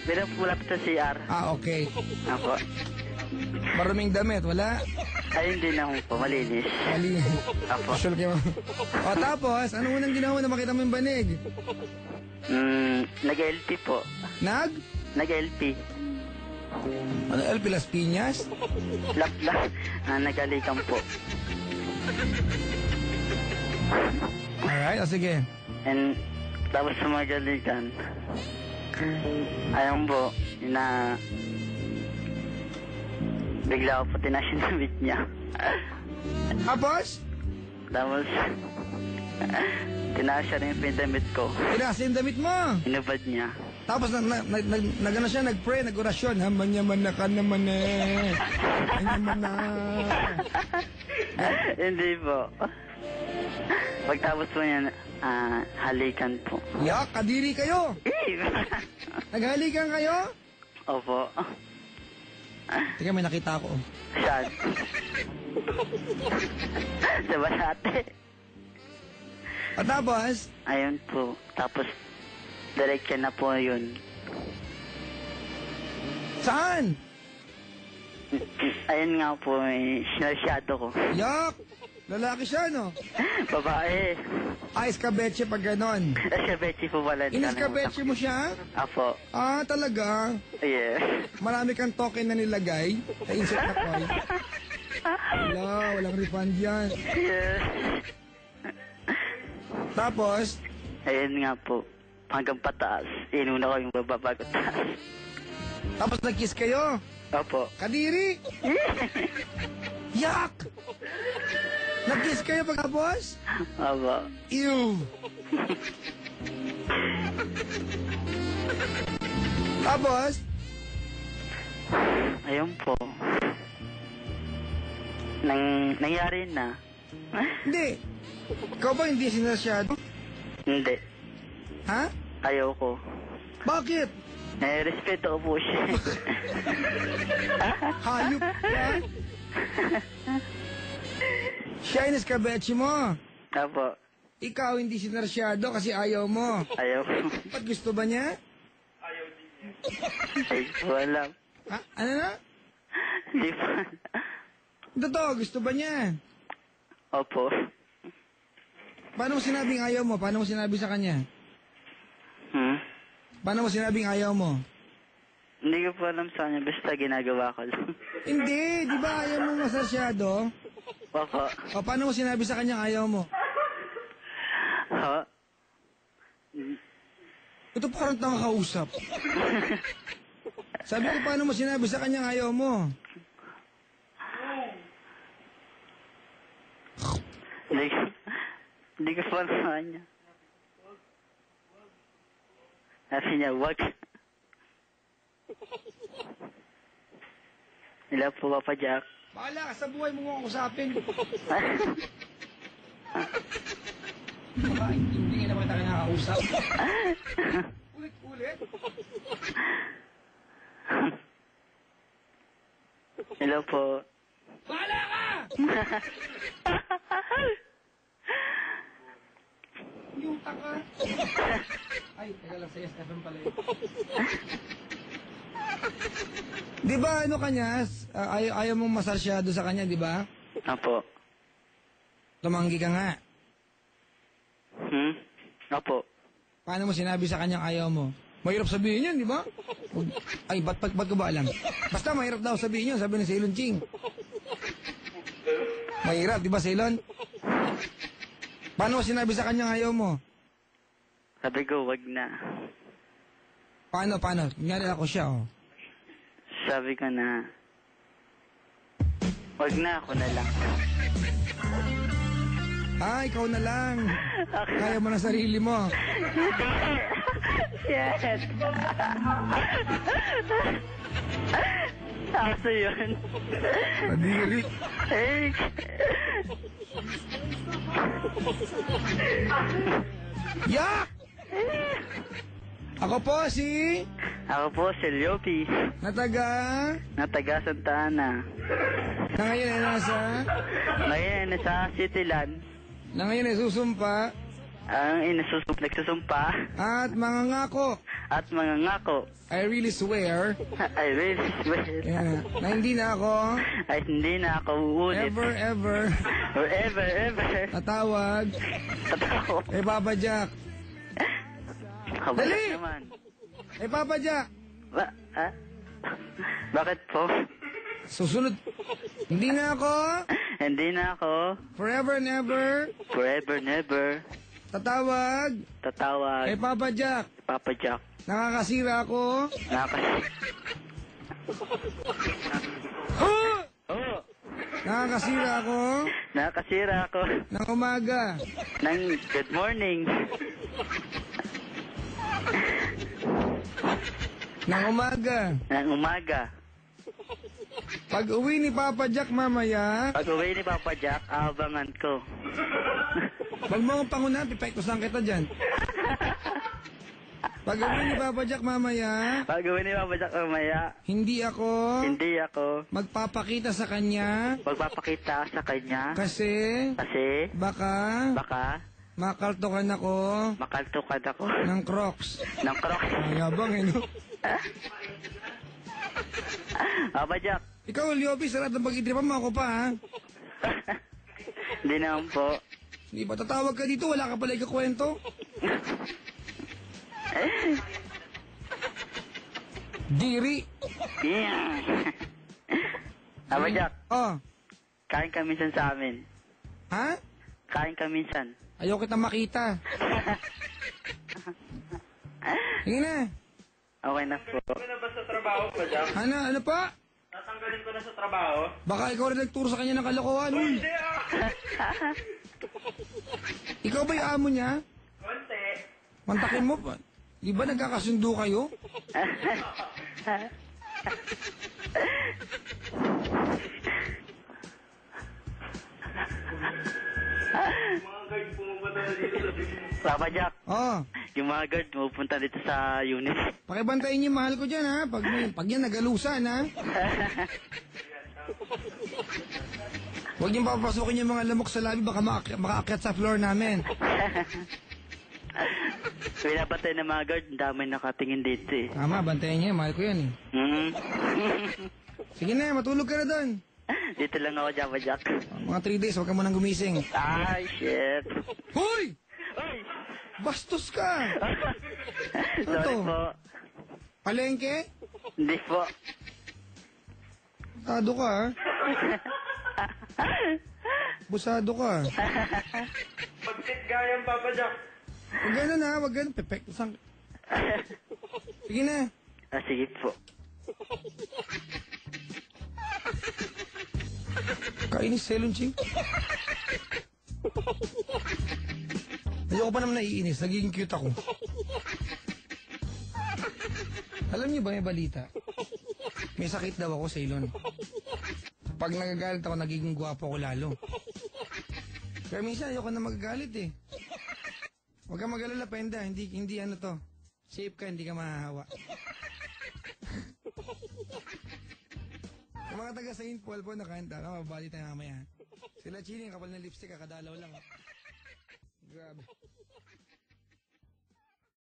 Pinapulap sa CR. Okay. Apo. Maruming damit, wala? Ay, hindi na po. Malinis. Mali. Apo. Sure kayo. O tapos, ano unang ginawa na makita mo yung banig? Nag-LP po. Nag-LP. Ano, LP Las Piñas? Nag-alikan po. Alright, sige. And tapos sa magalikan, ayun po, bigla ko po tinasinamit niya. Tapos? Tapos, tinasya rin yung pinamit ko. Tinasya yung damit mo? Inubad niya. Tapos nagano siya, nag-pray, nag-orasyon. Manyaman na ka naman eh. Manyaman na. Hindi po. Pagtapos po niya, halikan po. Yak, kadiri kayo. Naghalikan kayo? Opo. Teka, may nakita ako. Saan? Sa Basate. At tapos? Ayun po. Tapos, diretso na po yun. Saan? Ayun nga po, sinasyado ko. Yak! Lalaki siya, no? Babae. Iskabeche pag ganon. Iskabeche po pala. Iskabeche mo siya? Apo. Talaga? Yes. Marami kang token na nilagay sa insert na coin. Wala, walang refund yan. Yes. Tapos? Ayun nga po. Hanggang pataas. Inuna ko yung bababa ko taas. Tapos nag-kiss kayo? Opo. Kadiri? Yak! Nag-kiss kayo pagkapos? Opo. Ew! Tapos? Ayun po. Nangyari na. Hindi. Ikaw ba hindi sinasyado? Hindi. Ha? Ayaw ko. Bakit? Respeto ko po siya. Hayop ka? Siya yung iskabeche mo. Opo. Ikaw hindi sinarsyado kasi ayaw mo. Ayaw ko. Ba't gusto ba niya? Ayaw din niya. Ay, walang. Ha? Ano na? Hindi po. Totoo, gusto ba niya? Opo. Paano mo sinabing ayaw mo? Paano mo sinabi sa kanya? Paano mo sinabing ayaw mo? Hindi ko po alam sa kanya, basta ginagawa ko lang. Hindi, di ba ayaw mo masarsyado? Opo. O paano mo sinabi sa kanya ayaw mo? Ha? Ito parang tanga kausap. Sabi ko, paano mo sinabi sa kanya ayaw mo? Hindi ko po alam sa kanya. Sabi niya, wag. Hello po, Papa Jack. Bahala ka sa buhay mo kung kusapin. Hindi nga naman kita nakakausap. Ulit-ulit. Hello po. Bahala ka! Yung taka. Ay, teka lang, sa SFM pala yun. Di ba ano kanya, ayaw mong masarsyado sa kanya, di ba? Apo. Tumanggi ka nga. Apo. Paano mo sinabi sa kanyang ayaw mo? Mahirap sabihin yun, di ba? Ay, ba't ko ba alam? Basta mahirap daw sabihin yun, sabi ni Ceylon Ching. Mahirap, di ba Ceylon? Paano mo sinabi sa kanyang ayaw mo? Sabi ko, wag na. Paano? Kunyari ako siya, oh. Sabi ko na, wag na, ako na lang. Ikaw na lang. Kaya mo na sarili mo. Yes. Aso yun. Kadiri. Eh. Yak! Ako po si... Ako po si Lyopi. Nataga Santa Ana. Na ngayon ay nasa... Ngayon ay nasa Cityland. Na ngayon ay susumpa... ang nagsusumpa at mangangako. at mangangako. I really swear I really swear na hindi na ako ay hindi na ako uulit. ever Ever. tatawag Totoo. kay Papa Jack. Kabalat Dali! naman. Kay Papa Jack. Ah? Bakit po? Susunod. Hindi na ako Hindi na ako forever and ever forever never tatawag tatawag kay Papa Jack. Papa Jack. Nakakasira ako. Oh! Nakakasira ako Nakasira ako ng umaga. ng good morning. Ng umaga. Ng umaga. Pag uwi ni Papa Jack mamaya, Pag uwi ni Papa Jack, abangan ko. wag mo akong pangunahan, pipektosan kita dyan. Pag uwi ni Papa Jack mamaya, Pag uwi ni Papa Jack mamaya, hindi ako hindi ako magpapakita sa kanya magpapakita sa kanya kasi kasi baka baka makaltokan ako makaltukan ako ng Crocs. ng Crocs. Mayabang eh, no? Papa Jack, Ikaw, Liopi, sarap ng pag-itripan mo ako pa, ha? hindi naman po. Hindi ba tatawag ka dito? Wala ka pala ikakwento? Diri. Yeah. Papa Jack, Oh, kain ka minsan sa amin. ha? Kain ka minsan. Ayaw kita makita. Sige na. Okay na po. Ano pa? Tatanggalin ko na sa trabaho. Baka ikaw rin nagturo sa kanya ng kalokohan, uy. Ikaw ba yung amo niya? Konti. Mantakin mo pa. Di ba nagkakasundo kayo? Mga guard pumupunta na dito sa business. Papa Jack, Oh, yung mga guard pupunta dito sa unit. pakibantayin niyo yung mahal ko dyan, ha? Pag yan nagalusan, ha? Huwag niyong papapasukin yung mga lamok sa labi, baka makaakyat sa floor namin. Pinapatay ng mga guard, ang dami nakatingin dito eh. Tama, bantayan niya, mahal ko yan, eh. Mm. Sige na, matulog ka na doon. Dito lang ako, Papa Jack. Mga 3 days, huwag ka munang gumising. Ay, shit. Hoy! Ay! Bastos ka! Sorry to? po. Palengke? Hindi po. Busado ka, ha? Busado ka. Pagsit gayang Papa Jack. Huwag ganun, ha? Huwag ganun. Perfect. Sige na. Ah, sige po. Kainis, Selon Ching. Ayoko pa naman naiinis. Nagiging cute ako. Alam niyo ba may balita? May sakit daw ako, Ceylon. Pag nagagalit ako, nagiging gwapo ko lalo. Pero minsan ayoko na magagalit eh. Huwag kang mag-alala, Penda. Hindi ano to. Safe ka, hindi ka mahahawa. Yung mga taga Saint Paul po nakanta ka, mababali tayo mamaya. Sila Chini, kapal na lipstick, kakadalaw lang. Grabe.